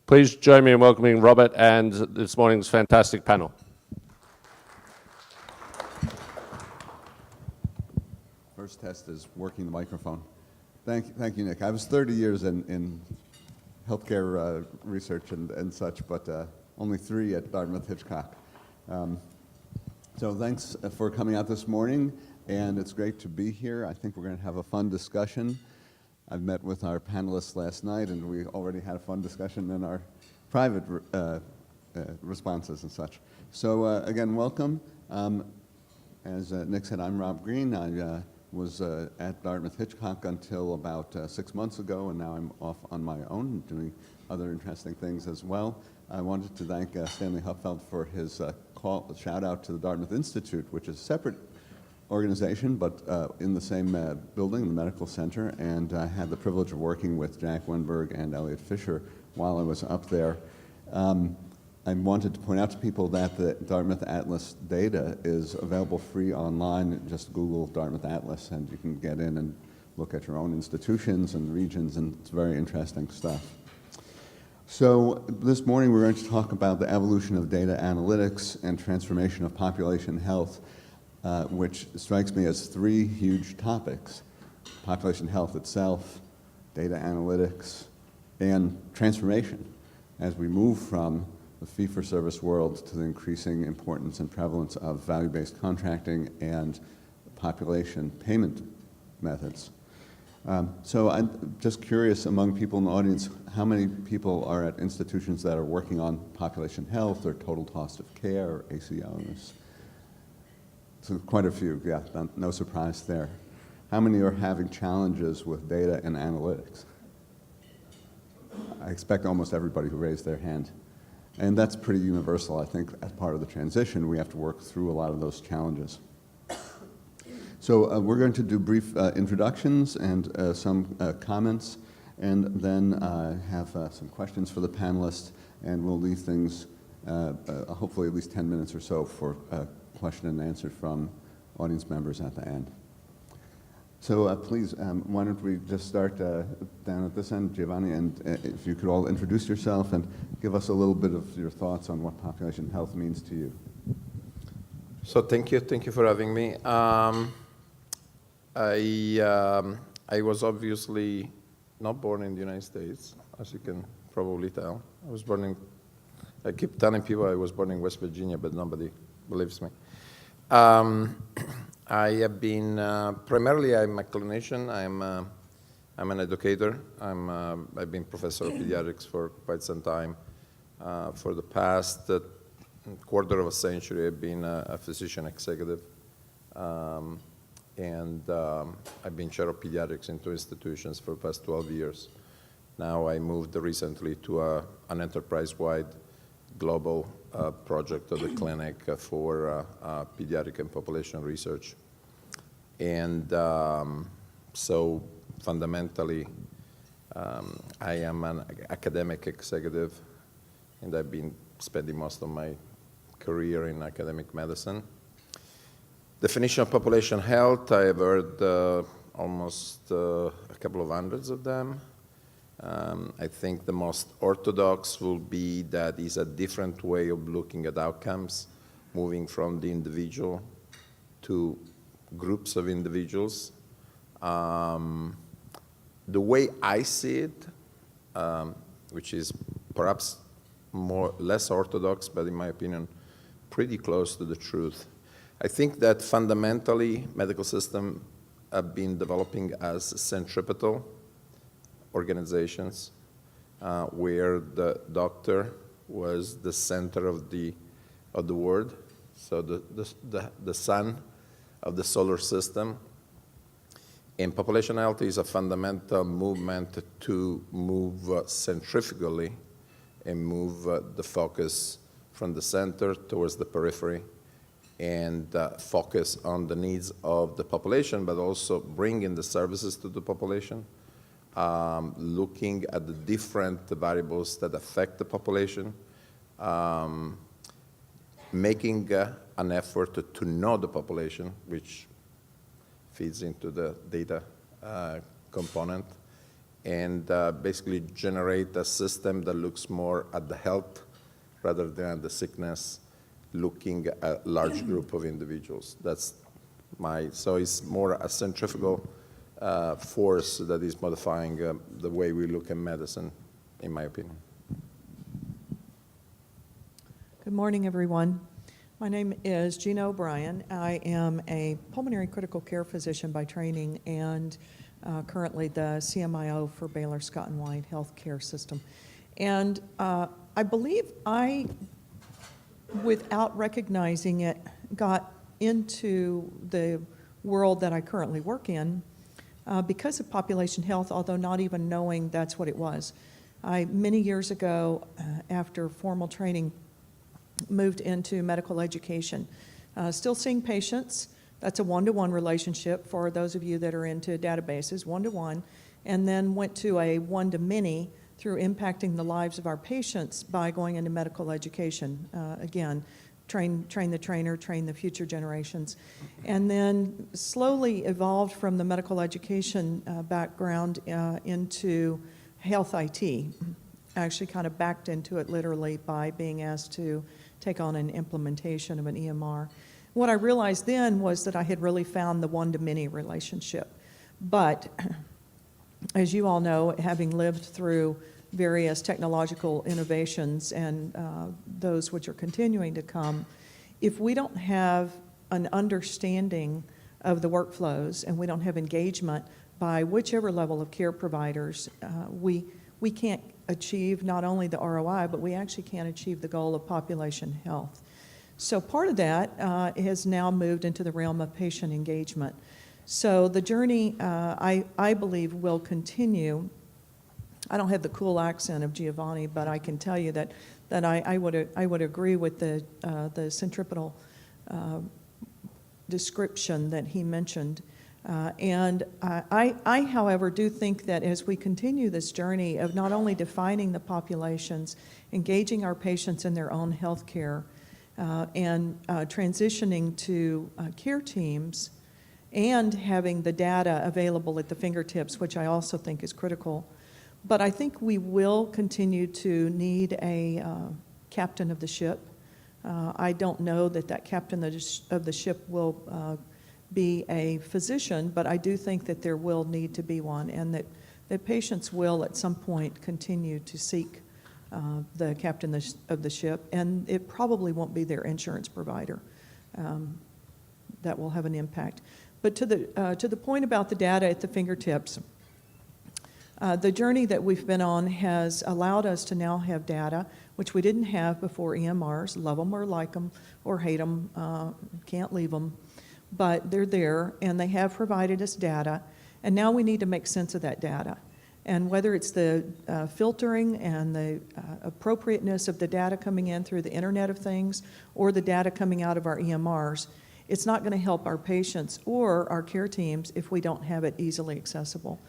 Please join me in welcoming Robert and this morning's fantastic panel. First test is working the microphone. Thank you, Nick. I was 30 years in healthcare research and such, but only 3 at Dartmouth-Hitchcock. So thanks for coming out this morning, and it's great to be here. I think we're going to have a fun discussion. I've met with our panelists last night, and we already had a fun discussion in our private responses and such. So again, welcome. As Nick said, I'm Rob Green. I was at Dartmouth-Hitchcock until about 6 months ago, and now I'm off on my own doing other interesting things as well. I wanted to thank Stanley Huffeld for his shout out to the Dartmouth Institute, which is a separate organization, but in the same building, the medical center, and I had the privilege of working with Jack Wenberg and Elliot Fisher while I was up there. I wanted to point out to people that the Dartmouth Atlas data is available free online. Just Google Dartmouth Atlas and you can get in and look at your own institutions and regions, and it's very interesting stuff. So this morning we're going to talk about the evolution of data analytics and transformation of population health, which strikes me as 3 huge topics: population health itself, data analytics, and transformation as we move from the fee-for-service world to the increasing importance and prevalence of value-based contracting and population payment methods. So I'm just curious, among people in the audience, how many people are at institutions that are working on population health or total cost of care or ACOs? So quite a few, yeah, no surprise there. How many are having challenges with data and analytics? I expect almost everybody who raised their hand. And that's pretty universal. I think as part of the transition, we have to work through a lot of those challenges. So we're going to do brief introductions and some comments, and then have some questions for the panelists, and we'll leave things, hopefully at least 10 minutes or so for question and answer from audience members at the end. So please, why don't we just start down at this end, Giovanni, and if you could all introduce yourself and give us a little bit of your thoughts on what population health means to you. So thank you for having me. I was obviously not born in the United States, as you can probably tell. I keep telling people I was born in West Virginia, but nobody believes me. I have been, primarily I'm a clinician, I'm an educator. I've been professor of pediatrics for quite some time. For the past quarter of a century, I've been a physician executive. And I've been chair of pediatrics in 2 institutions for the past 12 years. Now I moved recently to an enterprise-wide global project of the clinic for pediatric and population research. And so fundamentally, I am an academic executive, and I've been spending most of my career in academic medicine. Definition of population health, I have heard almost a couple of hundreds of them. I think the most orthodox will be that is a different way of looking at outcomes, moving from the individual to groups of individuals. The way I see it, which is perhaps less orthodox, but in my opinion, pretty close to the truth. I think that fundamentally medical systems have been developing as centripetal organizations where the doctor was the center of the world, so the sun of the solar system. And population health is a fundamental movement to move centrifugally and move the focus from the center towards the periphery, and focus on the needs of the population, but also bring in the services to the population, looking at the different variables that affect the population, making an effort to know the population, which feeds into the data component, and basically generate a system that looks more at the health rather than at the sickness, looking at a large group of individuals. So it's more a centrifugal force that is modifying the way we look at medicine, in my opinion. Good morning, everyone. My name is Gina O'Brien. I am a pulmonary critical care physician by training and currently the CMIO for Baylor Scott & White Healthcare System. And I believe I, without recognizing it, got into the world that I currently work in because of population health, although not even knowing that's what it was. Many years ago, after formal training, moved into medical education. Still seeing patients. That's a one-to-one relationship for those of you that are into databases, one-to-one, and then went to a one-to-many through impacting the lives of our patients by going into medical education. Again, train the trainer, train the future generations. And then slowly evolved from the medical education background into health IT. I actually kind of backed into it literally by being asked to take on an implementation of an EMR. What I realized then was that I had really found the one-to-many relationship. But as you all know, having lived through various technological innovations and those which are continuing to come, if we don't have an understanding of the workflows and we don't have engagement by whichever level of care providers, we can't achieve not only the ROI, but we actually can't achieve the goal of population health. So part of that has now moved into the realm of patient engagement. So the journey, I believe, will continue. I don't have the cool accent of Giovanni, but I can tell you that I would agree with the centripetal description that he mentioned. And I, however, do think that as we continue this journey of not only defining the populations, engaging our patients in their own health care, and transitioning to care teams, and having the data available at the fingertips, which I also think is critical. But I think we will continue to need a captain of the ship. I don't know that captain of the ship will be a physician, but I do think that there will need to be one, and that patients will at some point continue to seek the captain of the ship, and it probably won't be their insurance provider that will have an impact. But to the point about the data at the fingertips, the journey that we've been on has allowed us to now have data, which we didn't have before EMRs. Love them or like them or hate them, can't leave them. But they're there, and they have provided us data, and now we need to make sense of that data. And whether it's the filtering and the appropriateness of the data coming in through the Internet of Things or the data coming out of our EMRs, it's not going to help our patients or our care teams if we don't have it easily accessible.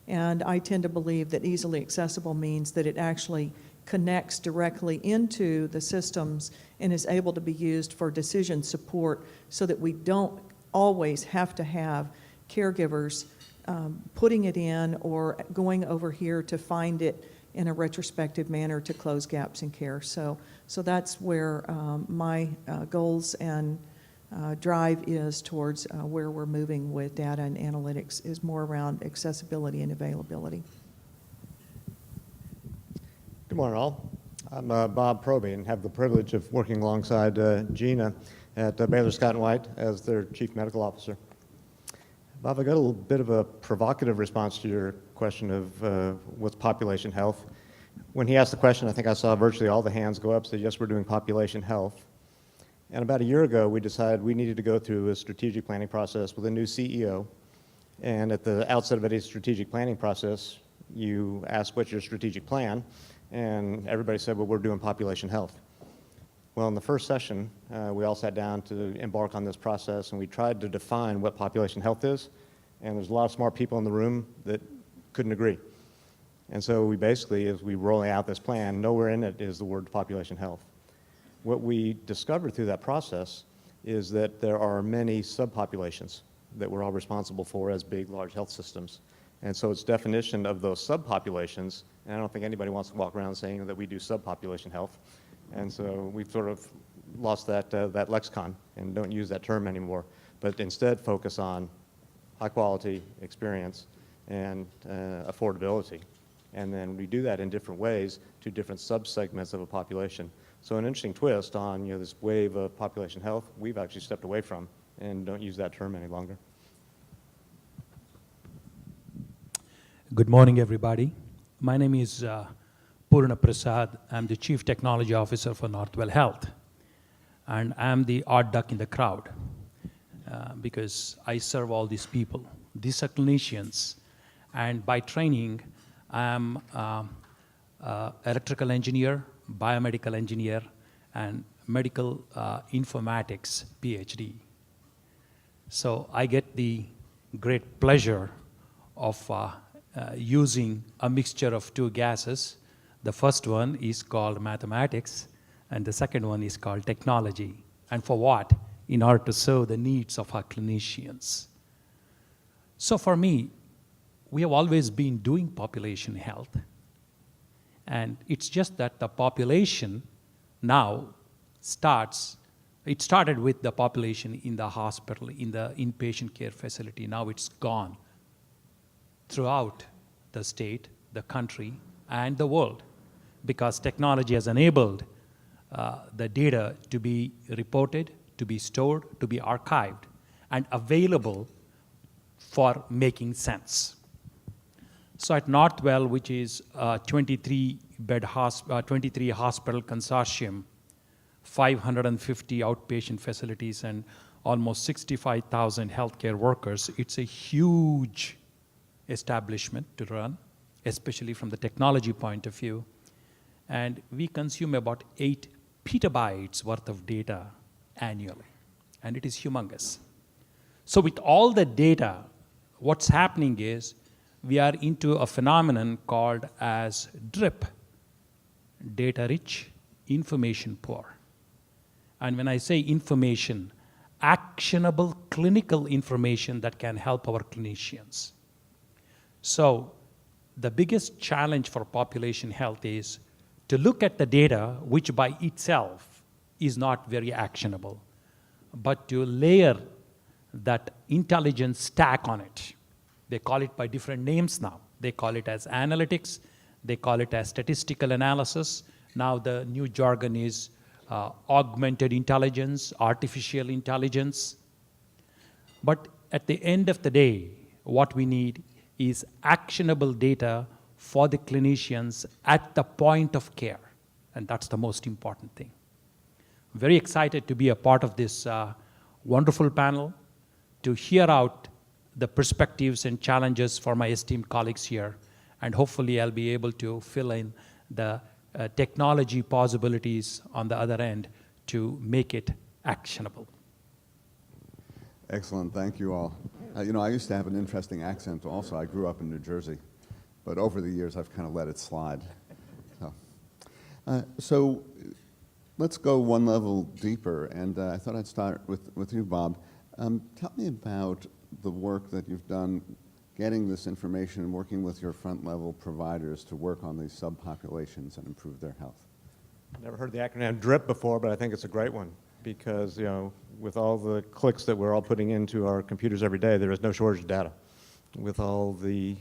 And I tend to believe that easily accessible means that it actually connects directly into the systems and is able to be used for decision support so that we don't always have to have caregivers putting it in or going over here to find it in a retrospective manner to close gaps in care. So that's where my goals and drive is towards where we're moving with data and analytics is more around accessibility and availability. Good morning, all. I'm Bob Proby and have the privilege of working alongside Gina at Baylor Scott & White as their Chief Medical Officer. Bob, I got a little bit of a provocative response to your question of what's population health. When he asked the question, I think I saw virtually all the hands go up, said, yes, we're doing population health. And about a year ago, we decided we needed to go through a strategic planning process with a new CEO. And at the outset of any strategic planning process, you ask, what's your strategic plan? And everybody said, well, we're doing population health. Well, in the first session, we all sat down to embark on this process, and we tried to define what population health is. And there's a lot of smart people in the room that couldn't agree. And so we basically, as we rolling out this plan, nowhere in it is the word population health. What we discovered through that process is that there are many subpopulations that we're all responsible for as big, large health systems. And so its definition of those subpopulations, and I don't think anybody wants to walk around saying that we do subpopulation health. And so we've sort of lost that lexicon and don't use that term anymore, but instead focus on high quality experience and affordability. And then we do that in different ways to different subsegments of a population. So an interesting twist on this wave of population health, we've actually stepped away from and don't use that term any longer. Good morning, everybody. My name is Purna Prasad. I'm the Chief Technology Officer for Northwell Health. And I'm the odd duck in the crowd because I serve all these people. These are clinicians. And by training, I'm electrical engineer, biomedical engineer, and medical informatics PhD. So I get the great pleasure of using a mixture of two gases. The first one is called mathematics, and the second one is called technology. And for what? In order to serve the needs of our clinicians. So for me, we have always been doing population health. And it's just that the population now it started with the population in the hospital, in the inpatient care facility. Now it's gone throughout the state, the country, and the world, because technology has enabled the data to be reported, to be stored, to be archived, and available for making sense. So at Northwell, which is a 23 hospital consortium, 550 outpatient facilities, and almost 65,000 healthcare workers, it's a huge establishment to run, especially from the technology point of view. And we consume about 8 petabytes worth of data annually, and it is humongous. So with all the data, what's happening is we are into a phenomenon called as DRIP, data rich, information poor. And when I say information, actionable clinical information that can help our clinicians. So the biggest challenge for population health is to look at the data, which by itself is not very actionable, but to layer that intelligence stack on it. They call it by different names now. They call it as analytics. They call it as statistical analysis. Now the new jargon is augmented intelligence, artificial intelligence. But at the end of the day, what we need is actionable data for the clinicians at the point of care. And that's the most important thing. Very excited to be a part of this wonderful panel, to hear out the perspectives and challenges for my esteemed colleagues here. And hopefully I'll be able to fill in the technology possibilities on the other end to make it actionable. Excellent, thank you all. I used to have an interesting accent also. I grew up in New Jersey, but over the years I've kind of let it slide. So let's go one level deeper, and I thought I'd start with you, Bob. Tell me about the work that you've done getting this information and working with your front-level providers to work on these subpopulations and improve their health. Never heard the acronym DRIP before, but I think it's a great one because, with all the clicks that we're all putting into our computers every day, there is no shortage of data. With all the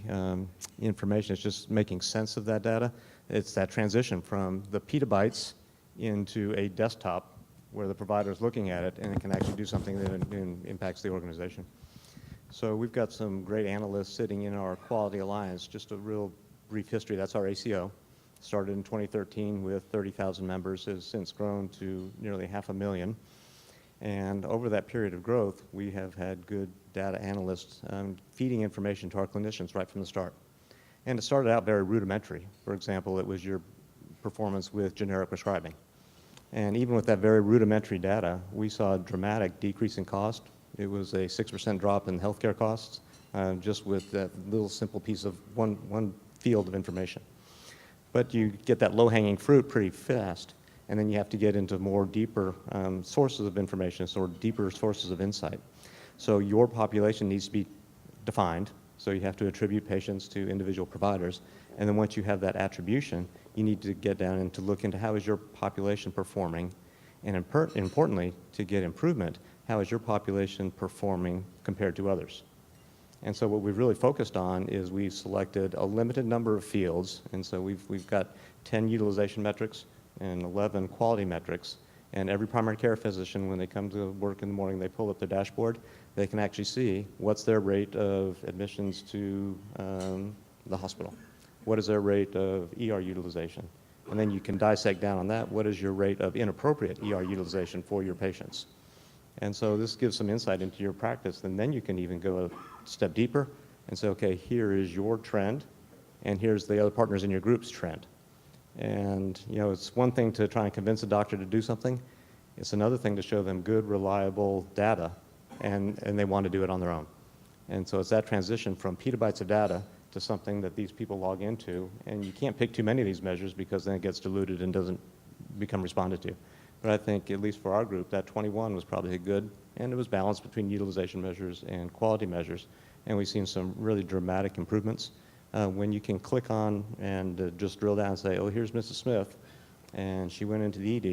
information, it's just making sense of that data. It's that transition from the petabytes into a desktop where the provider is looking at it and it can actually do something that impacts the organization. So we've got some great analysts sitting in our Quality Alliance. Just a real brief history, that's our ACO. Started in 2013 with 30,000 members, has since grown to nearly 500,000. And over that period of growth, we have had good data analysts feeding information to our clinicians right from the start. And it started out very rudimentary. For example, it was your performance with generic prescribing. And even with that very rudimentary data, we saw a dramatic decrease in cost. It was a 6% drop in healthcare costs, just with that little simple piece of one field of information. But you get that low-hanging fruit pretty fast, and then you have to get into more deeper sources of information, or deeper sources of insight. So your population needs to be defined So you have to attribute patients to individual providers. And then once you have that attribution, you need to get down and to look into how is your population performing, and importantly, to get improvement, how is your population performing compared to others? And so what we've really focused on is we've selected a limited number of fields, and so we've got 10 utilization metrics and 11 quality metrics, and every primary care physician, when they come to work in the morning, they pull up their dashboard, they can actually see what's their rate of admissions to the hospital, what is their rate of ER utilization, and then you can dissect down on that, what is your rate of inappropriate ER utilization for your patients. And so this gives some insight into your practice, and then you can even go a step deeper and say, okay, here is your trend, and here's the other partners in your group's trend. And you know, it's one thing to try and convince a doctor to do something. It's another thing to show them good, reliable data, and they want to do it on their own. And so it's that transition from petabytes of data to something that these people log into, and you can't pick too many of these measures because then it gets diluted and doesn't become responded to. But I think, at least for our group, that 21 was probably a good, and it was balanced between utilization measures and quality measures. And we've seen some really dramatic improvements. When you can click on and just drill down and say, oh, here's Mrs. Smith, and she went into the ED,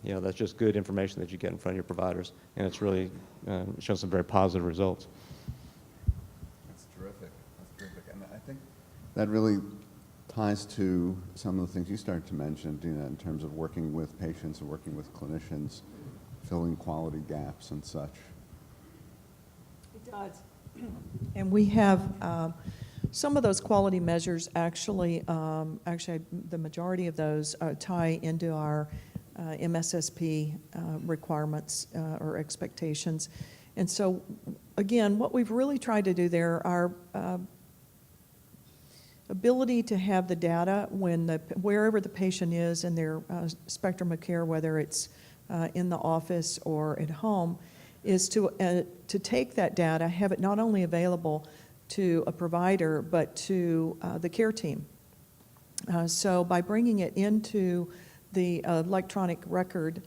you know, that's just good information that you get in front of your providers. And it's really shown some very positive results. That's terrific. That's terrific. And I think that really ties to some of the things you started to mention, Dina, in terms of working with patients and working with clinicians, filling quality gaps and such. It does. And we have some of those quality measures actually, the majority of those tie into our MSSP requirements or expectations. And so, again, what we've really tried to do there, our ability to have the data wherever the patient is in their spectrum of care, whether it's in the office or at home, is to take that data, have it not only available to a provider, but to the care team. So by bringing it into the electronic record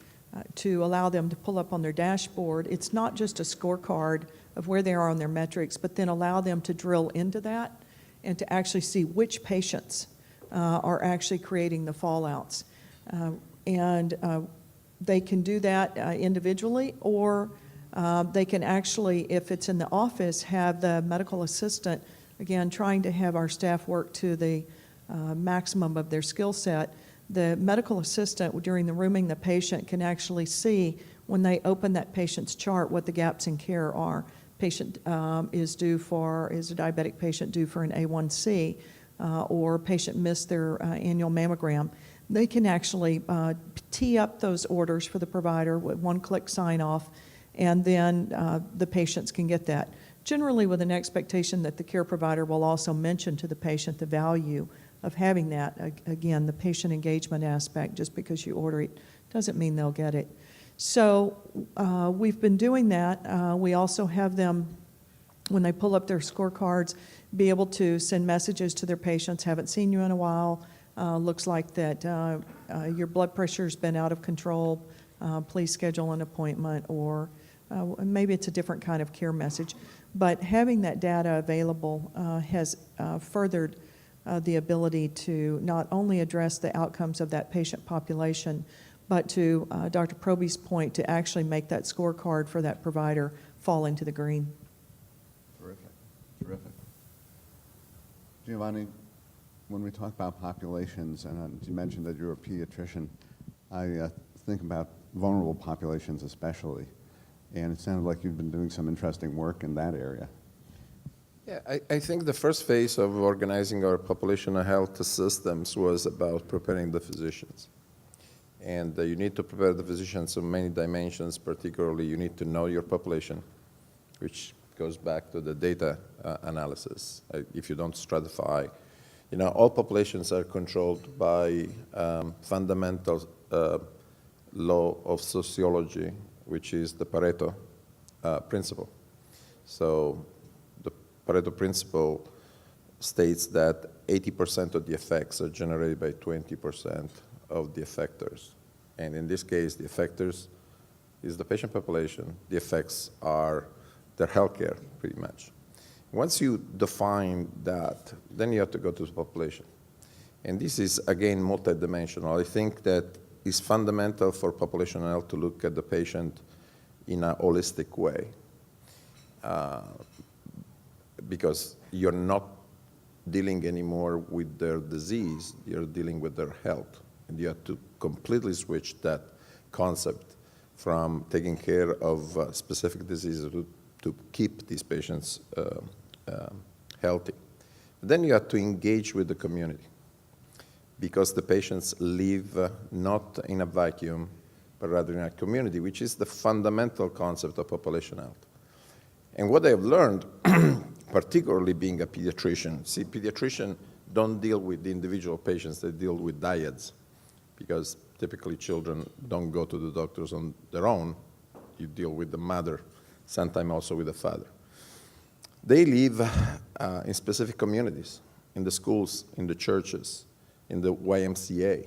to allow them to pull up on their dashboard, it's not just a scorecard of where they are on their metrics, but then allow them to drill into that and to actually see which patients are actually creating the fallouts. And they can do that individually, or they can actually, if it's in the office, have the medical assistant, again, trying to have our staff work to the maximum of their skill set. The medical assistant, during the rooming the patient, can actually see when they open that patient's chart what the gaps in care are. Patient is a diabetic patient due for an A1C, or patient missed their annual mammogram. They can actually tee up those orders for the provider with one-click sign-off, and then the patients can get that. Generally with an expectation that the care provider will also mention to the patient the value of having that. Again, the patient engagement aspect, just because you order it doesn't mean they'll get it. So we've been doing that. We also have them, when they pull up their scorecards, be able to send messages to their patients, haven't seen you in a while, looks like that your blood pressure's been out of control, please schedule an appointment, or maybe it's a different kind of care message. But having that data available has furthered the ability to not only address the outcomes of that patient population, but to Dr. Proby's point, to actually make that scorecard for that provider fall into the green. Terrific, terrific. Giovanni, when we talk about populations, and you mentioned that you're a pediatrician, I think about vulnerable populations especially, and it sounded like you've been doing some interesting work in that area. Yeah, I think the first phase of organizing our population health systems was about preparing the physicians. And you need to prepare the physicians in many dimensions. Particularly, you need to know your population, which goes back to the data analysis. If you don't stratify, you know, all populations are controlled by fundamental law of sociology, which is the Pareto principle. So the Pareto principle states that 80% of the effects are generated by 20% of the effectors. And in this case, the effectors is the patient population. The effects are their healthcare, pretty much. Once you define that, then you have to go to the population. And this is, again, multidimensional. I think that it's fundamental for population health to look at the patient in a holistic way, because you're not dealing anymore with their disease, you're dealing with their health. And you have to completely switch that concept from taking care of specific diseases to keep these patients healthy. Then you have to engage with the community, because the patients live not in a vacuum, but rather in a community, which is the fundamental concept of population health. And what I've learned, particularly being a pediatrician, see, pediatricians don't deal with the individual patients, they deal with dyads, because typically children don't go to the doctors on their own. You deal with the mother, sometimes also with the father. They live in specific communities, in the schools, in the churches, in the YMCA.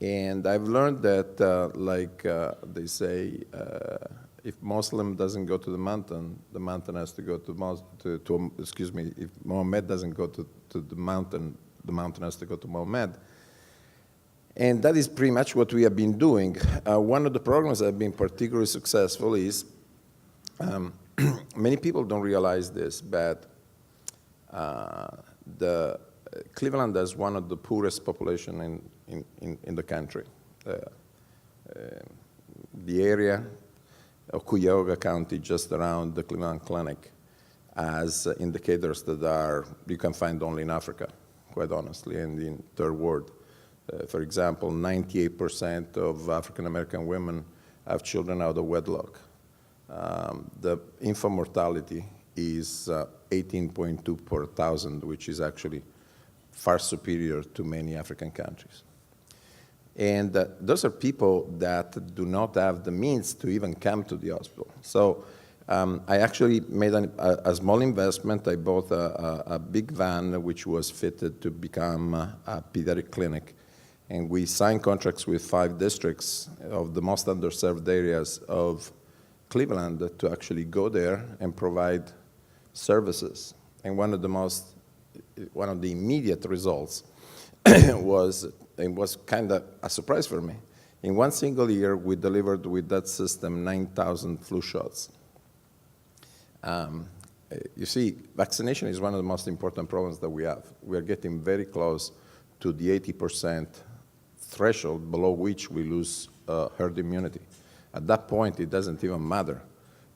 And I've learned that, they say, if Muslim doesn't go to the mountain has to go to if Mohammed doesn't go to the mountain has to go to Mohammed. And that is pretty much what we have been doing. One of the programs that have been particularly successful is, many people don't realize this, but Cleveland has one of the poorest population in the country. The area of Cuyahoga County, just around the Cleveland Clinic, has indicators that you can find only in Africa, quite honestly, and in third world. For example, 98% of African-American women have children out of wedlock. The infant mortality is 18.2 per 1,000, which is actually far superior to many African countries. And those are people that do not have the means to even come to the hospital. So I actually made a small investment. I bought a big van which was fitted to become a pediatric clinic. And we signed contracts with 5 districts of the most underserved areas of Cleveland to actually go there and provide services. And one of the immediate results was kind of a surprise for me. In one single year, we delivered with that system 9,000 flu shots. You see, vaccination is one of the most important problems that we have. We are getting very close to the 80% threshold below which we lose herd immunity. At that point, it doesn't even matter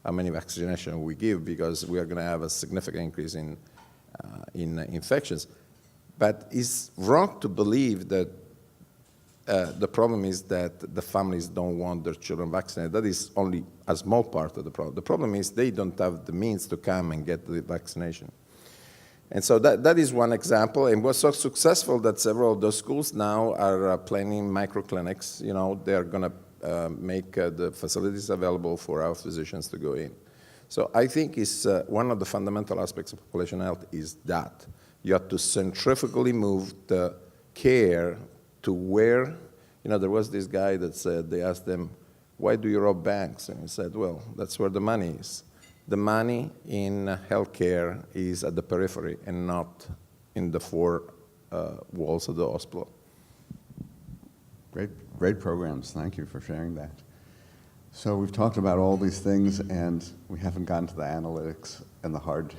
how many vaccinations we give, because we are going to have a significant increase in infections. But it's wrong to believe that the problem is that the families don't want their children vaccinated. That is only a small part of the problem. The problem is they don't have the means to come and get the vaccination. And so that is one example, and was so successful that several of those schools now are planning microclinics. You know, they're going to make the facilities available for our physicians to go in. So I think it's one of the fundamental aspects of population health is that you have to centrifugally move the care to where, you know, there was this guy that said, they asked them, why do you rob banks? And he said, well, that's where the money is. The money in healthcare is at the periphery and not in the 4 walls of the hospital. Great programs. Thank you for sharing that. So we've talked about all these things, and we haven't gotten to the analytics and the hard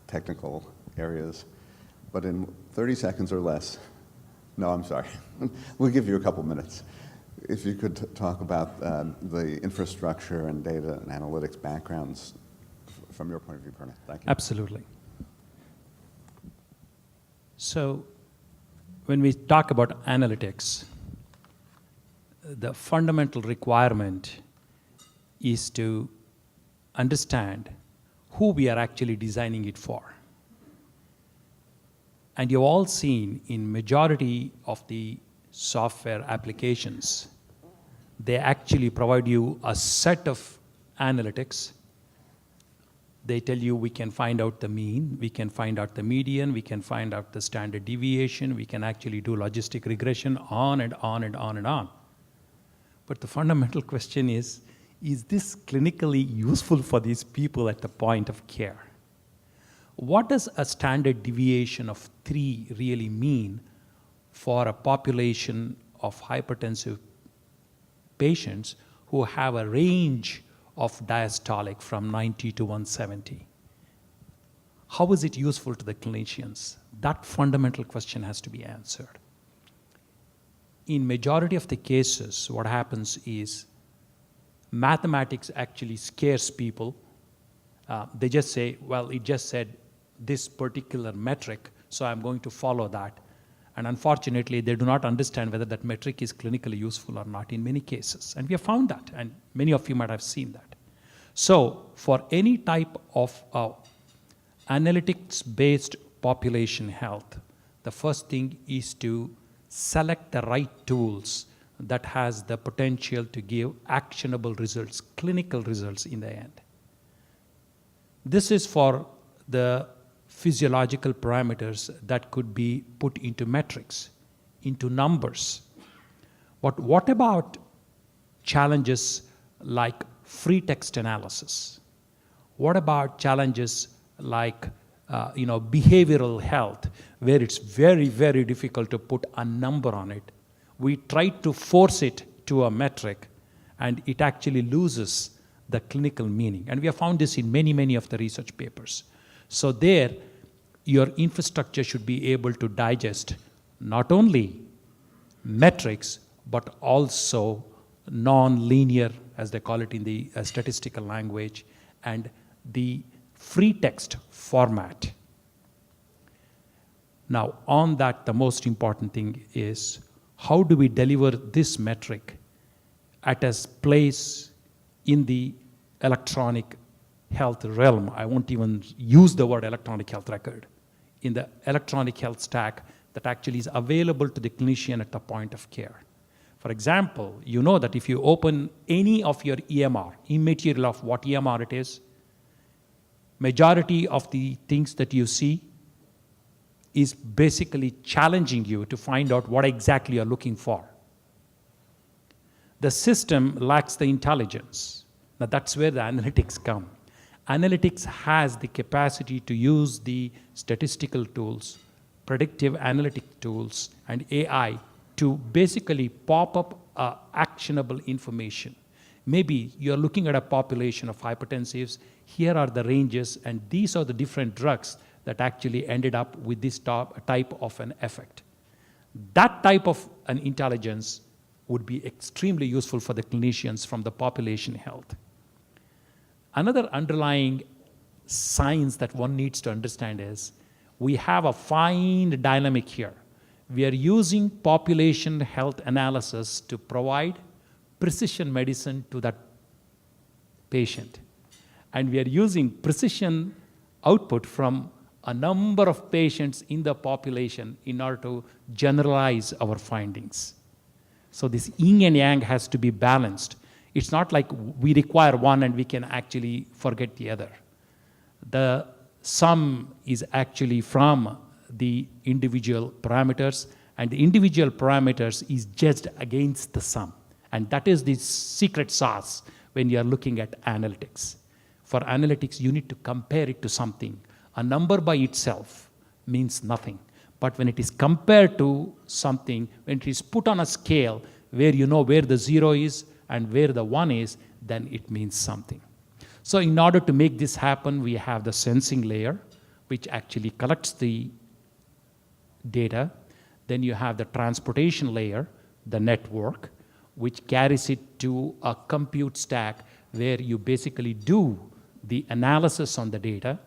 technical areas. But in 30 seconds or less, no, I'm sorry. We'll give you a couple minutes. If you could talk about the infrastructure and data and analytics backgrounds from your point of view, Perna. Thank you. Absolutely. So when we talk about analytics, the fundamental requirement is to understand who we are actually designing it for. And you've all seen in majority of the software applications, they actually provide you a set of analytics. They tell you we can find out the mean, we can find out the median, we can find out the standard deviation, we can actually do logistic regression, on and on and on and on. But the fundamental question is this clinically useful for these people at the point of care? what does a standard deviation of 3 really mean for a population of hypertensive patients who have a range of diastolic from 90 to 170? How is it useful to the clinicians? That fundamental question has to be answered. In majority of the cases, what happens is mathematics actually scares people. They just say, well, it just said this particular metric, so I'm going to follow that. And unfortunately, they do not understand whether that metric is clinically useful or not in many cases. And we have found that, and many of you might have seen that. So for any type of analytics-based population health, the first thing is to select the right tools that has the potential to give actionable results, clinical results in the end. This is for the physiological parameters that could be put into metrics, into numbers. But what about challenges like free text analysis? What about challenges like behavioral health, where it's very, very difficult to put a number on it? We try to force it to a metric, and it actually loses the clinical meaning. And we have found this in many, many of the research papers. So there, your infrastructure should be able to digest not only metrics, but also non-linear, as they call it in the statistical language, and the free text format. Now, on that, the most important thing is, how do we deliver this metric at a place in the electronic health realm? I won't even use the word electronic health record. In the electronic health stack that actually is available to the clinician at the point of care. For example, you know that if you open any of your EMR, immaterial of what EMR it is, majority of the things that you see is basically challenging you to find out what exactly you're looking for. The system lacks the intelligence. Now that's where the analytics come. Analytics has the capacity to use the statistical tools, predictive analytic tools, and AI to basically pop up actionable information. Maybe you're looking at a population of hypertensives, here are the ranges, and these are the different drugs that actually ended up with this type of an effect. That type of an intelligence would be extremely useful for the clinicians from the population health. Another underlying science that one needs to understand is we have a fine dynamic here. We are using population health analysis to provide precision medicine to that patient. And we are using precision output from a number of patients in the population in order to generalize our findings. So this yin and yang has to be balanced. It's not like we require one and we can actually forget the other. The sum is actually from the individual parameters, and the individual parameters is judged against the sum. And that is the secret sauce when you are looking at analytics. For analytics, you need to compare it to something. A number by itself means nothing. But when it is compared to something, when it is put on a scale where you know where the 0 is and where the 1 is, then it means something. So in order to make this happen, we have the sensing layer, which actually collects the data. Then you have the transportation layer, the network, which carries it to a compute stack where you basically do the analysis on the data.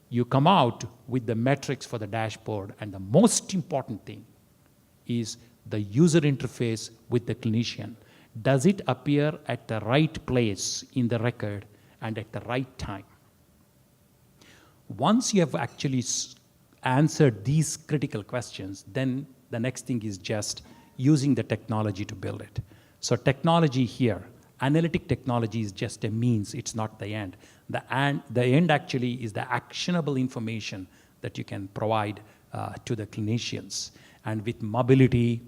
You come out with the metrics for the dashboard, and the most important thing is the user interface with the clinician. Does it appear at the right place in the record and at the right time? Once you have actually answered these critical questions, then the next thing is just using the technology to build it. So technology here, analytic technology is just a means, it's not the end. The end actually is the actionable information that you can provide to the clinicians. And with mobility,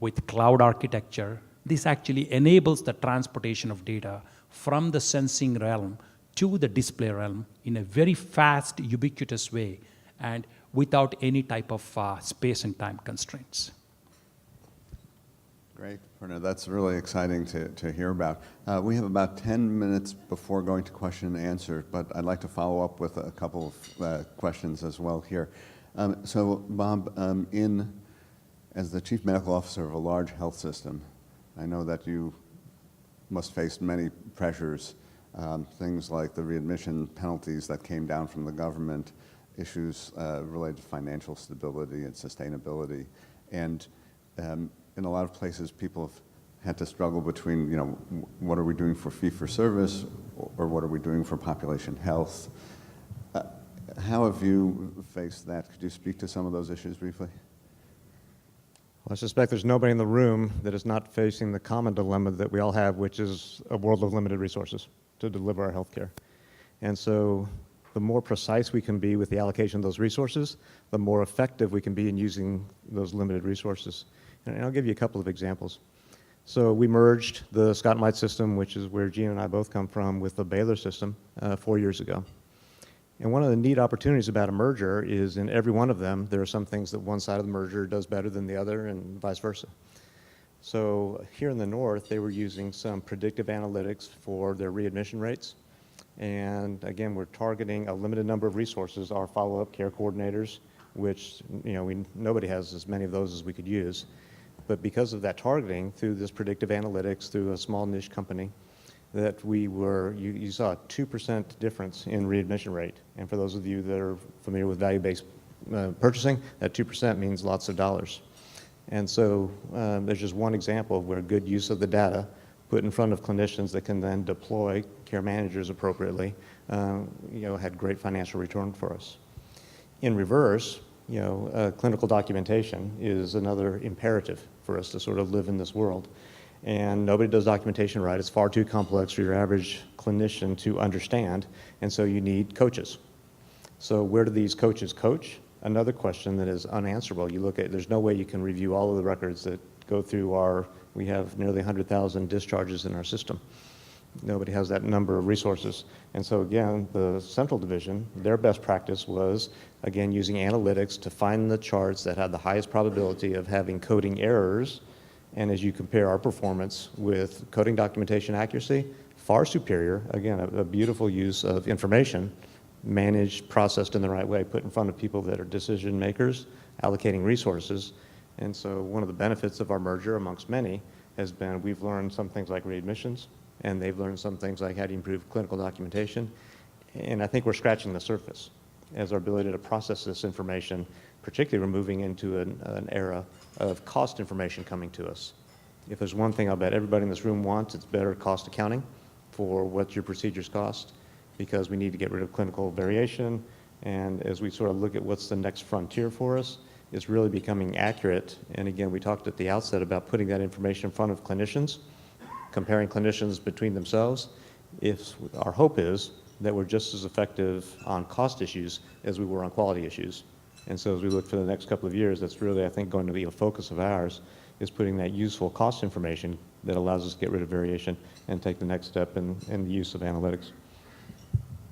with cloud architecture, this actually enables the transportation of data from the sensing realm to the display realm in a very fast, ubiquitous way, and without any type of space and time constraints. Great, Purna. That's really exciting to hear about. We have about 10 minutes before going to question and answer, but I'd like to follow up with a couple of questions as well here. So, Bob, as the Chief Medical Officer of a large health system, I know that you must face many pressures, things like the readmission penalties that came down from the government, issues related to financial stability and sustainability. And in a lot of places, people have had to struggle between, you know, what are we doing for fee-for-service or what are we doing for population health? How have you faced that? Could you speak to some of those issues briefly? Well, I suspect there's nobody in the room that is not facing the common dilemma that we all have, which is a world of limited resources to deliver our healthcare. And so the more precise we can be with the allocation of those resources, the more effective we can be in using those limited resources. And I'll give you a couple of examples. So we merged the Scott and White system, which is where Gina and I both come from, with the Baylor system 4 years ago. And one of the neat opportunities about a merger is in every one of them, there are some things that one side of the merger does better than the other and vice versa. So here in the north, they were using some predictive analytics for their readmission rates. And again, we're targeting a limited number of resources, our follow-up care coordinators, which, you know, nobody has as many of those as we could use. But because of that targeting, through this predictive analytics, through a small niche company, that we were, you saw a 2% difference in readmission rate. And for those of you that are familiar with value-based purchasing, that 2% means lots of dollars. And so there's just one example of where good use of the data put in front of clinicians that can then deploy care managers appropriately, had great financial return for us. In reverse, clinical documentation is another imperative for us to sort of live in this world. And nobody does documentation right. It's far too complex for your average clinician to understand, and so you need coaches. So where do these coaches coach? Another question that is unanswerable. You look at, there's no way you can review all of the records that go through we have nearly 100,000 discharges in our system. Nobody has that number of resources. And so again, the central division, their best practice was, again, using analytics to find the charts that had the highest probability of having coding errors. And as you compare our performance with coding documentation accuracy, far superior, again, a beautiful use of information, managed, processed in the right way, put in front of people that are decision makers, allocating resources. And so one of the benefits of our merger, amongst many, has been we've learned some things like readmissions, and they've learned some things like how to improve clinical documentation. And I think we're scratching the surface as our ability to process this information, particularly we're moving into an era of cost information coming to us. If there's one thing I'll bet everybody in this room wants, it's better cost accounting for what your procedures cost, because we need to get rid of clinical variation. And as we sort of look at what's the next frontier for us, it's really becoming accurate. And again, we talked at the outset about putting that information in front of clinicians, comparing clinicians between themselves. Our hope is that we're just as effective on cost issues as we were on quality issues. And so as we look for the next couple of years, that's really, I think, going to be a focus of ours, is putting that useful cost information that allows us to get rid of variation and take the next step in the use of analytics.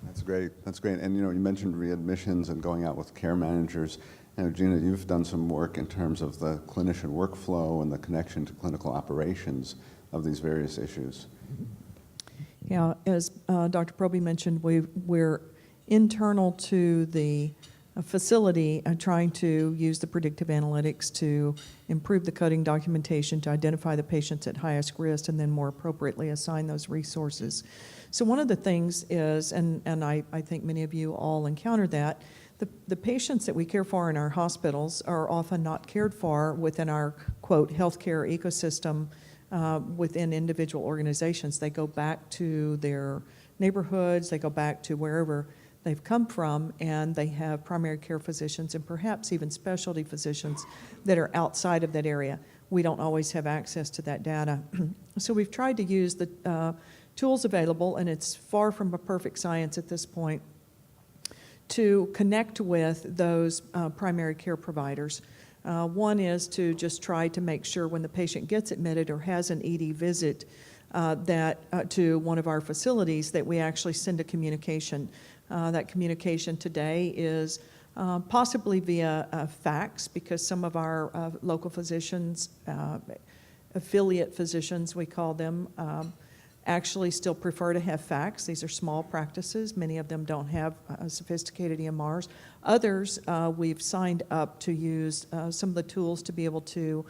That's great. That's great. And you mentioned readmissions and going out with care managers. Gina, you've done some work in terms of the clinician workflow and the connection to clinical operations of these various issues. Yeah, as Dr. Proby mentioned, we're internal to the facility trying to use the predictive analytics to improve the coding documentation to identify the patients at highest risk and then more appropriately assign those resources. So one of the things is, and I think many of you all encounter that, the patients that we care for in our hospitals are often not cared for within our, quote, healthcare ecosystem within individual organizations. They go back to their neighborhoods, they go back to wherever they've come from, and they have primary care physicians and perhaps even specialty physicians that are outside of that area. We don't always have access to that data. So we've tried to use the tools available, and it's far from a perfect science at this point, to connect with those primary care providers. One is to just try to make sure when the patient gets admitted or has an ED visit to one of our facilities, that we actually send a communication. That communication today is possibly via fax, because some of our local physicians, affiliate physicians we call them, actually still prefer to have fax. These are small practices. Many of them don't have sophisticated EMRs. Others, we've signed up to use some of the tools to be able to,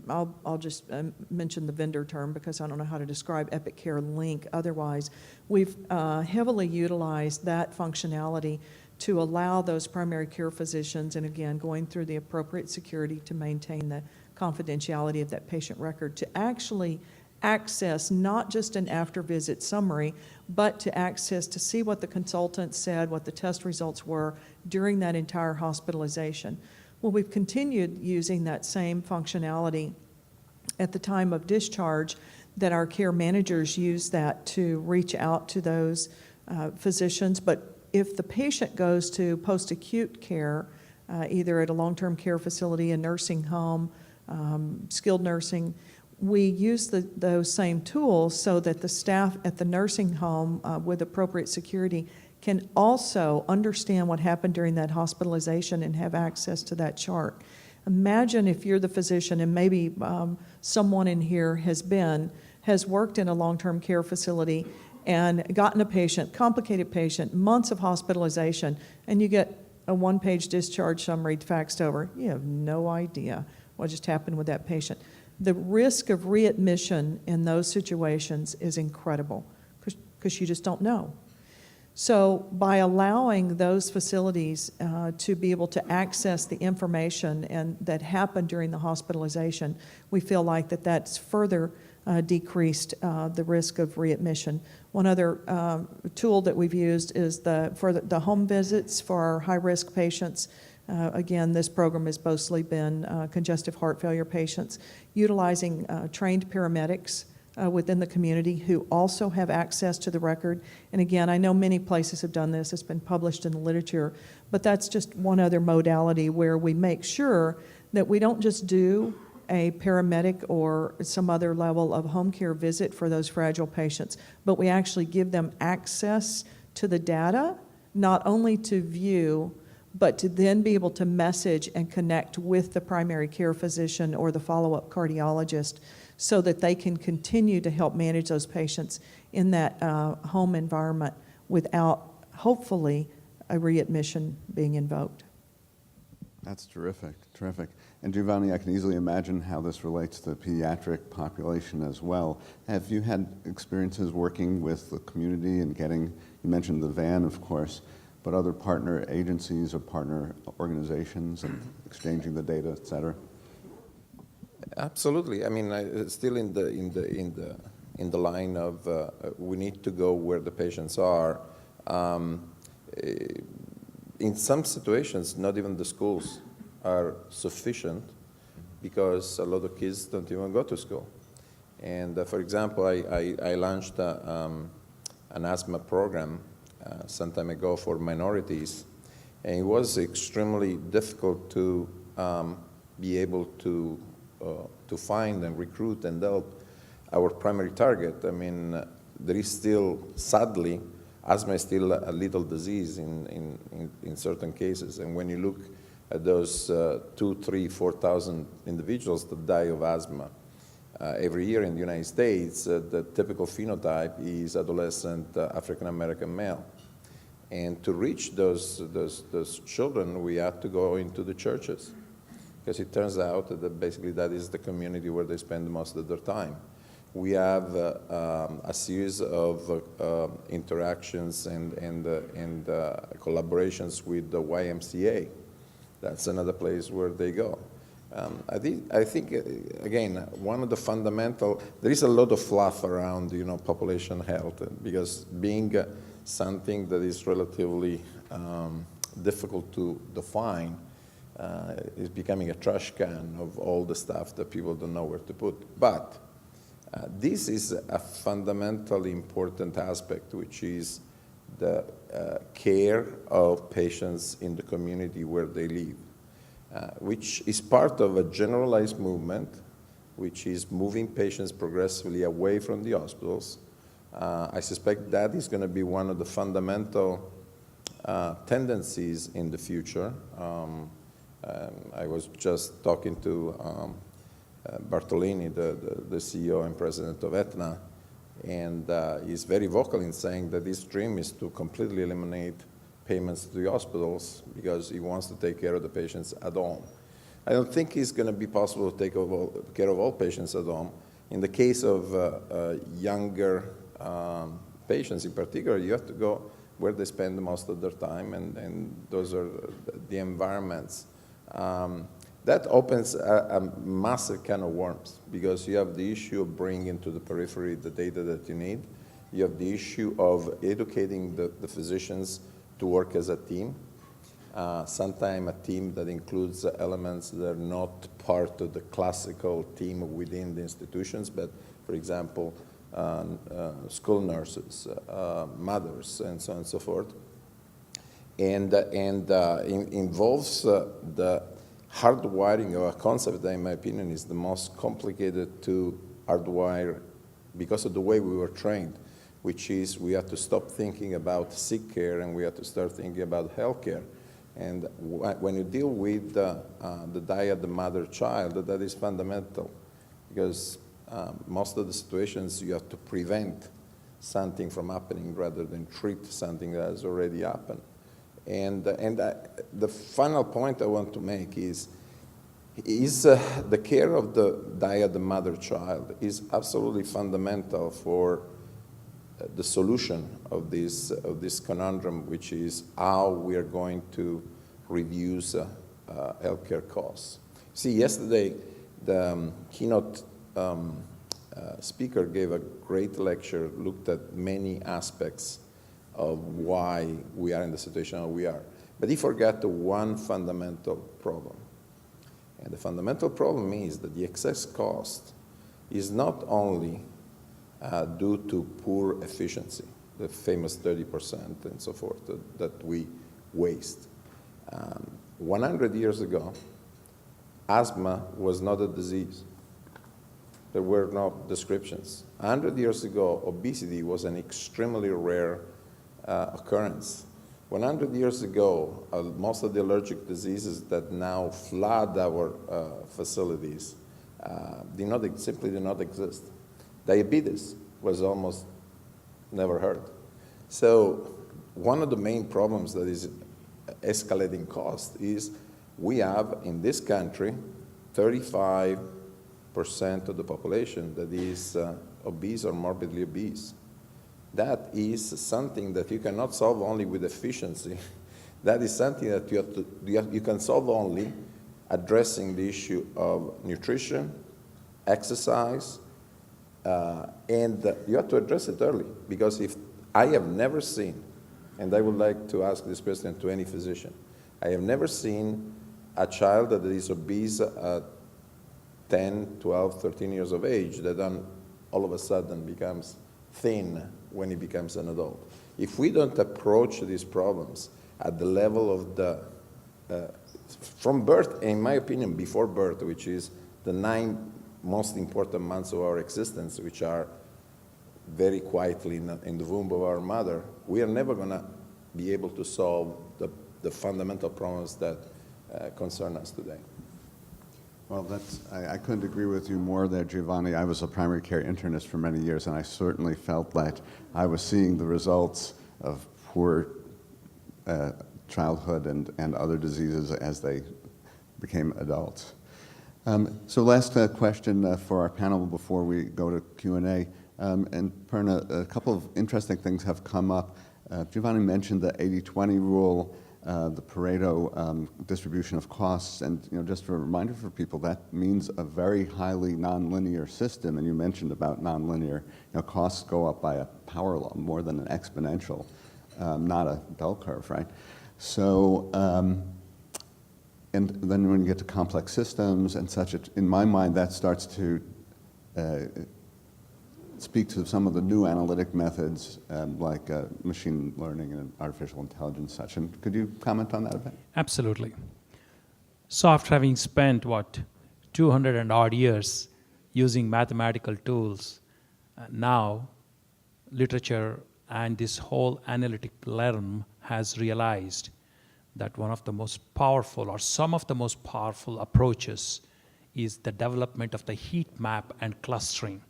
I'll just mention the vendor term because I don't know how to describe Epic Care Link. Otherwise, we've heavily utilized that functionality to allow those primary care physicians, and again, going through the appropriate security to maintain the confidentiality of that patient record, to actually access not just an after-visit summary, but to access to see what the consultant said, what the test results were during that entire hospitalization. Well, we've continued using that same functionality at the time of discharge, that our care managers use that to reach out to those physicians. But if the patient goes to post-acute care, either at a long-term care facility, a nursing home, skilled nursing, we use those same tools so that the staff at the nursing home with appropriate security can also understand what happened during that hospitalization and have access to that chart. Imagine if you're the physician, and maybe someone in here has worked in a long-term care facility and gotten a patient, complicated patient, months of hospitalization, and you get a one-page discharge summary faxed over. You have no idea what just happened with that patient. The risk of readmission in those situations is incredible because you just don't know. So by allowing those facilities to be able to access the information and that happened during the hospitalization, we feel like that's further decreased the risk of readmission. One other tool that we've used is for the home visits for our high-risk patients. Again, this program has mostly been congestive heart failure patients, utilizing trained paramedics within the community who also have access to the record. And again, I know many places have done this. It's been published in the literature. But that's just one other modality where we make sure that we don't just do a paramedic or some other level of home care visit for those fragile patients, but we actually give them access to the data, not only to view, but to then be able to message and connect with the primary care physician or the follow-up cardiologist so that they can continue to help manage those patients in that home environment without, hopefully, a readmission being invoked. That's terrific, terrific. And Giovanni, I can easily imagine how this relates to the pediatric population as well. Have you had experiences working with the community and getting, you mentioned the van, of course, but other partner agencies or partner organizations and exchanging the data, et cetera? Absolutely. I mean, still in the line of we need to go where the patients are. In some situations, not even the schools are sufficient because a lot of kids don't even go to school. And for example, I launched an asthma program some time ago for minorities, and it was extremely difficult to be able to find and recruit and help our primary target. I mean, there is still, sadly, asthma is still a lethal disease in certain cases. And when you look at those 2,000, 3,000, 4,000 individuals that die of asthma every year in the United States, the typical phenotype is adolescent African-American male. And to reach those children, we had to go into the churches, because it turns out that basically that is the community where they spend most of their time. We have a series of interactions and collaborations with the YMCA. That's another place where they go. I think again, one of the fundamental, there is a lot of fluff around, population health, because being something that is relatively difficult to define is becoming a trash can of all the stuff that people don't know where to put. But this is a fundamentally important aspect, which is the care of patients in the community where they live, which is part of a generalized movement which is moving patients progressively away from the hospitals. I suspect that is going to be one of the fundamental tendencies in the future. I was just talking to Bartolini, the CEO and president of Aetna, and he's very vocal in saying that his dream is to completely eliminate payments to the hospitals because he wants to take care of the patients at home. I don't think it's going to be possible to take care of all patients at home. In the case of younger patients in particular, you have to go where they spend most of their time, and those are the environments. That opens a massive can of worms because you have the issue of bringing to the periphery the data that you need. You have the issue of educating the physicians to work as a team. Sometimes a team that includes elements that are not part of the classical team within the institutions, but for example, school nurses, mothers, and so on and so forth. And involves the hardwiring of a concept that, in my opinion, is the most complicated to hardwire because of the way we were trained, which is we have to stop thinking about sick care and we have to start thinking about health care. And when you deal with the dyad, the mother-child, that is fundamental because most of the situations you have to prevent something from happening rather than treat something that has already happened. And the final point I want to make is the care of the dyad, the mother-child, is absolutely fundamental for the solution of this conundrum, which is how we are going to reduce healthcare costs. See, yesterday the keynote speaker gave a great lecture, looked at many aspects of why we are in the situation that we are. But he forgot the one fundamental problem. And the fundamental problem is that the excess cost is not only due to poor efficiency, the famous 30% and so forth that we waste. 100 years ago, asthma was not a disease. There were no descriptions. 100 years ago, obesity was an extremely rare occurrence. 100 years ago, most of the allergic diseases that now flood our facilities simply did not exist. Diabetes was almost never heard. So one of the main problems that is escalating cost is we have in this country 35% of the population that is obese or morbidly obese. That is something that you cannot solve only with efficiency. That is something that you can solve only addressing the issue of nutrition, exercise, and you have to address it early. Because if I have never seen, and I would like to ask this question to any physician, I have never seen a child that is obese at 10, 12, 13 years of age that then all of a sudden becomes thin when he becomes an adult. If we don't approach these problems at the level of from birth, in my opinion, before birth, which is the 9 most important months of our existence, which are very quietly in the womb of our mother, we are never going to be able to solve the fundamental problems that concern us today. Well, I couldn't agree with you more there, Giovanni. I was a primary care internist for many years, and I certainly felt like I was seeing the results of poor childhood and other diseases as they became adults. So last question for our panel before we go to Q&A. And Perna, a couple of interesting things have come up. Giovanni mentioned the 80-20 rule, the Pareto distribution of costs, and just a reminder for people, that means a very highly nonlinear system, and you mentioned about nonlinear. Costs go up by a power law, more than an exponential, not a bell curve, right? So, and then when you get to complex systems and such, in my mind, that starts to speak to some of the new analytic methods like machine learning and artificial intelligence such. And could you comment on that a bit? Absolutely. So after having spent, 200 and odd years using mathematical tools. Now, literature and this whole analytic realm has realized that one of the most powerful, or some of the most powerful approaches, is the development of the heat map and clustering.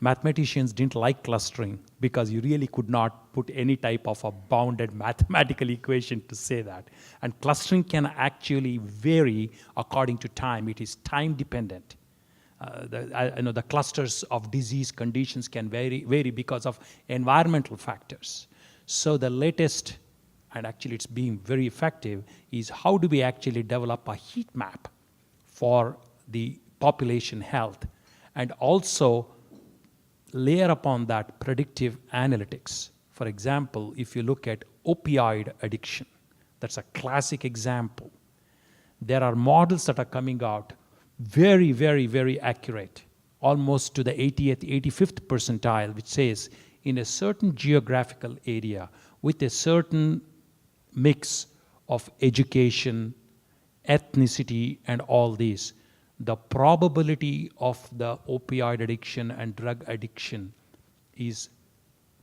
Mathematicians didn't like clustering because you really could not put any type of a bounded mathematical equation to say that. And clustering can actually vary according to time. It is time dependent. The clusters of disease conditions can vary because of environmental factors. So the latest, and actually it's being very effective, is how do we actually develop a heat map for the population health, and also layer upon that predictive analytics. For example, if you look at opioid addiction, that's a classic example. There are models that are coming out very, very, very accurate, almost to the 80th, 85th percentile, which says in a certain geographical area with a certain mix of education, ethnicity, and all these, the probability of the opioid addiction and drug addiction is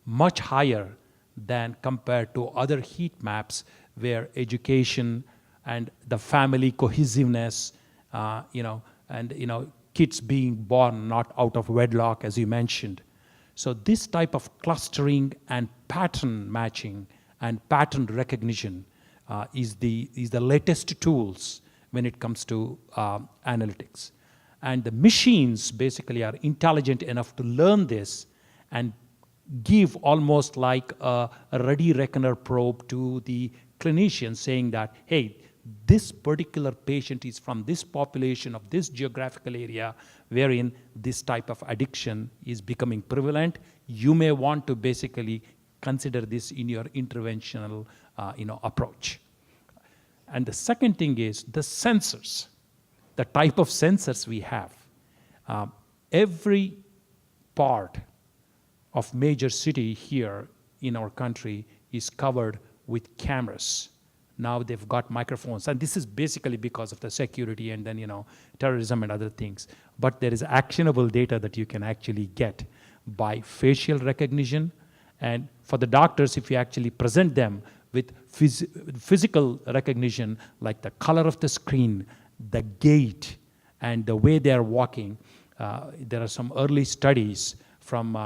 much higher than compared to other heat maps where education and the family cohesiveness, kids being born not out of wedlock, as you mentioned. So this type of clustering and pattern matching and pattern recognition is the latest tools when it comes to analytics. And the machines basically are intelligent enough to learn this and give almost like a ready reckoner probe to the clinician saying that, hey, this particular patient is from this population of this geographical area wherein this type of addiction is becoming prevalent. You may want to basically consider this in your interventional approach. And the second thing is the sensors, the type of sensors we have. Every part of major city here in our country is covered with cameras. Now they've got microphones, and this is basically because of the security and then, terrorism and other things. But there is actionable data that you can actually get by facial recognition. And for the doctors, if you actually present them with physical recognition, like the color of the screen, the gait, and the way they are walking, there are some early studies from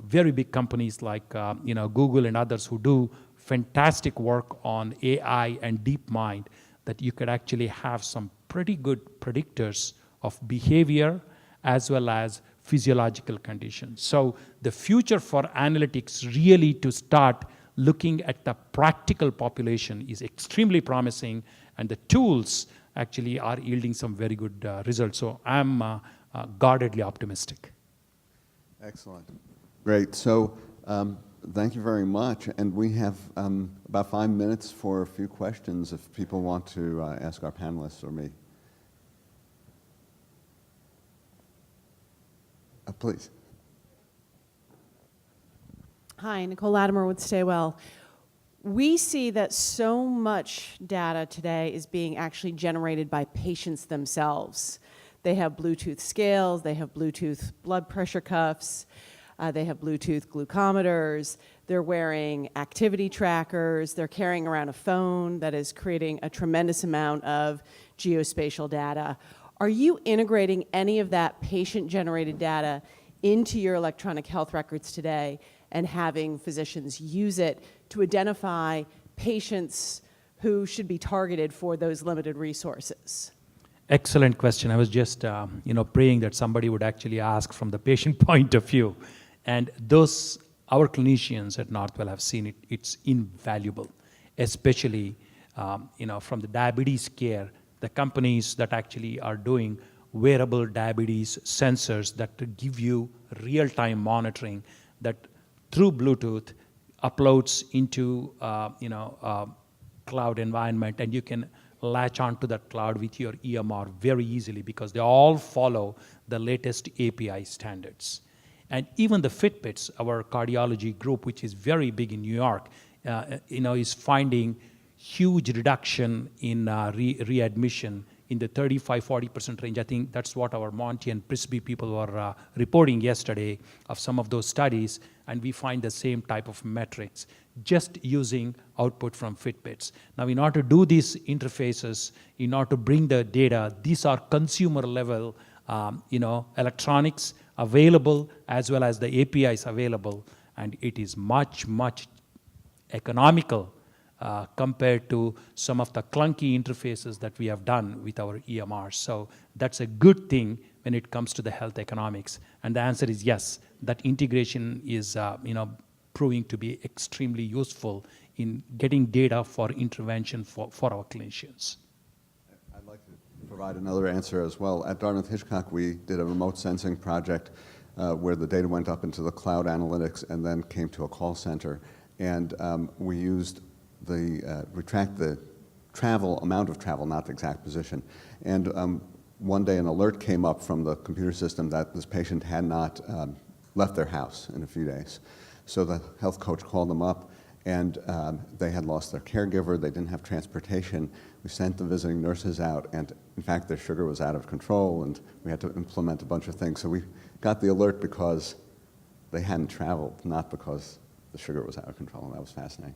very big companies like Google and others who do fantastic work on AI and DeepMind, that you could actually have some pretty good predictors of behavior as well as physiological conditions. So the future for analytics really to start looking at the practical population is extremely promising, and the tools actually are yielding some very good results. So I'm guardedly optimistic. Excellent. Great. So thank you very much. And we have about 5 minutes for a few questions if people want to ask our panelists or me. Please. Hi, Nicole Latimer with Stay Well. We see that so much data today is being actually generated by patients themselves. They have Bluetooth scales, they have Bluetooth blood pressure cuffs, they have Bluetooth glucometers, they're wearing activity trackers, they're carrying around a phone that is creating a tremendous amount of geospatial data. Are you integrating any of that patient-generated data into your electronic health records today and having physicians use it to identify patients who should be targeted for those limited resources? Excellent question. I was just, praying that somebody would actually ask from the patient point of view. And our clinicians at Northwell have seen it. It's invaluable, especially, from the diabetes care, the companies that actually are doing wearable diabetes sensors that give you real-time monitoring that through Bluetooth uploads into, cloud environment, and you can latch onto that cloud with your EMR very easily because they all follow the latest API standards. And even the Fitbits, our cardiology group, which is very big in New York, is finding huge reduction in readmission in the 35-40% range. I think that's what our Monty and Prisby people were reporting yesterday of some of those studies, and we find the same type of metrics just using output from Fitbits. Now, in order to do these interfaces, in order to bring the data, these are consumer level electronics available as well as the APIs available, and it is much, much economical compared to some of the clunky interfaces that we have done with our EMRs. So that's a good thing when it comes to the health economics. And the answer is yes, that integration is proving to be extremely useful in getting data for intervention for our clinicians. I'd like to provide another answer as well. At Dartmouth-Hitchcock, we did a remote sensing project where the data went up into the cloud analytics and then came to a call center. And we used we tracked the amount of travel, not the exact position. And one day an alert came up from the computer system that this patient had not left their house in a few days. So the health coach called them up, and they had lost their caregiver, they didn't have transportation. We sent the visiting nurses out, and in fact their sugar was out of control, and we had to implement a bunch of things. So we got the alert because they hadn't traveled, not because the sugar was out of control, and that was fascinating.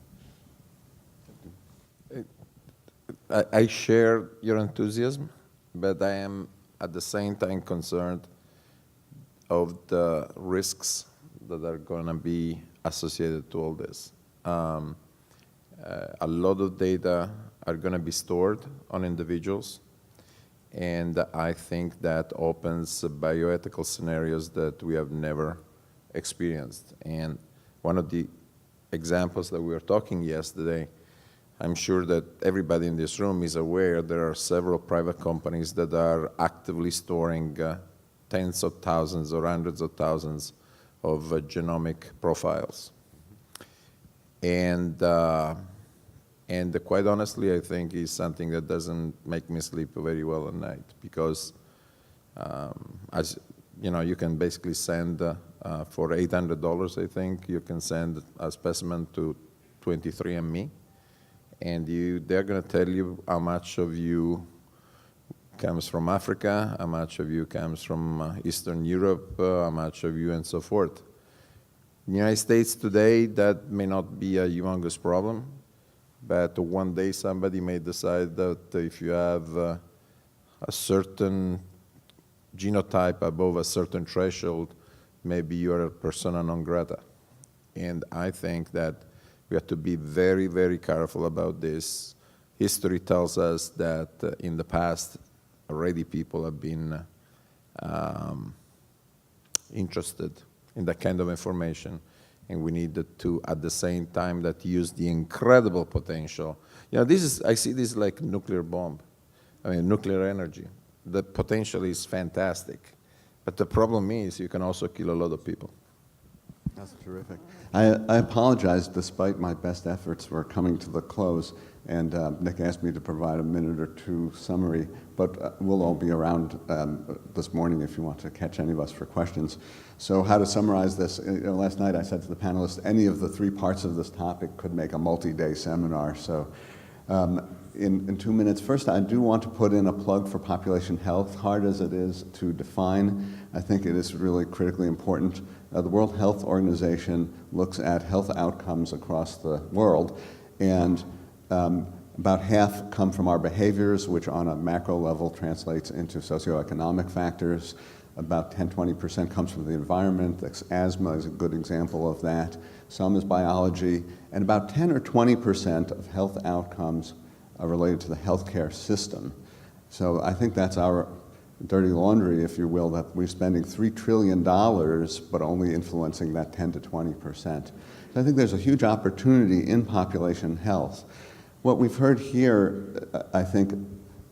I share your enthusiasm, but I am at the same time concerned of the risks that are going to be associated to all this. A lot of data are going to be stored on individuals, and I think that opens bioethical scenarios that we have never experienced. And one of the examples that we were talking yesterday, I'm sure that everybody in this room is aware there are several private companies that are actively storing tens of thousands or hundreds of thousands of genomic profiles. And quite honestly, I think is something that doesn't make me sleep very well at night, because as you know, you can basically send for $800, I think, you can send a specimen to 23andMe, and they're going to tell you how much of you comes from Africa, how much of you comes from Eastern Europe, how much of you, and so forth. In the United States today, that may not be a humongous problem, but one day somebody may decide that if you have a certain genotype above a certain threshold, maybe you're a persona non grata. And I think that we have to be very, very careful about this. History tells us that in the past, already people have been interested in that kind of information, and we need to, at the same time, that use the incredible potential. You know, I see this like nuclear bomb, nuclear energy. The potential is fantastic, but the problem is you can also kill a lot of people. That's terrific. I apologize, despite my best efforts, we're coming to the close, and Nick asked me to provide a minute or two summary, but we'll all be around this morning if you want to catch any of us for questions. So how to summarize this? Last night I said to the panelists, any of the three parts of this topic could make a multi-day seminar. So in 2 minutes, first I do want to put in a plug for population health. Hard as it is to define, I think it is really critically important. The World Health Organization looks at health outcomes across the world, and about half come from our behaviors, which on a macro level translates into socioeconomic factors. About 10-20% comes from the environment. Asthma is a good example of that. Some is biology, and about 10 or 20% of health outcomes are related to the healthcare system. So I think that's our dirty laundry, if you will, that we're spending $3 trillion, but only influencing that 10 to 20%. So I think there's a huge opportunity in population health. What we've heard here, I think,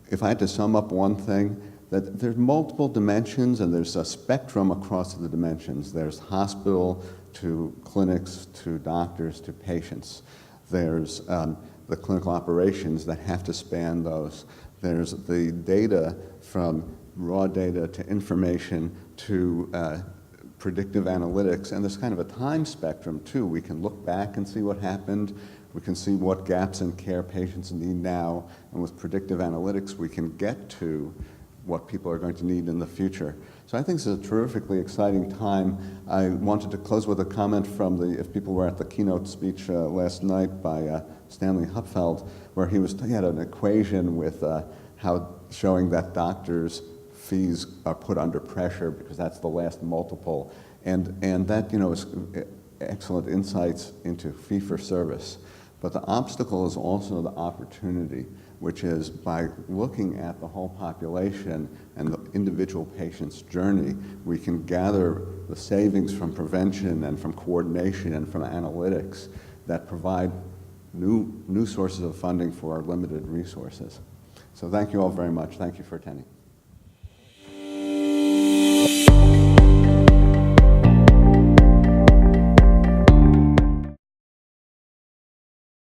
if I had to sum up one thing, that there's multiple dimensions and there's a spectrum across the dimensions. There's hospital to clinics to doctors to patients. There's the clinical operations that have to span those. There's the data from raw data to information to predictive analytics, and there's kind of a time spectrum too. We can look back and see what happened. We can see what gaps in care patients need now, and with predictive analytics, we can get to what people are going to need in the future. So I think this is a terrifically exciting time. I wanted to close with a comment from if people were at the keynote speech last night by Stanley Hupfeld, where he had an equation with how showing that doctors' fees are put under pressure because that's the last multiple, and that is excellent insights into fee for service. But the obstacle is also the opportunity, which is by looking at the whole population and the individual patient's journey, we can gather the savings from prevention and from coordination and from analytics that provide new sources of funding for our limited resources. So thank you all very much. Thank you for attending.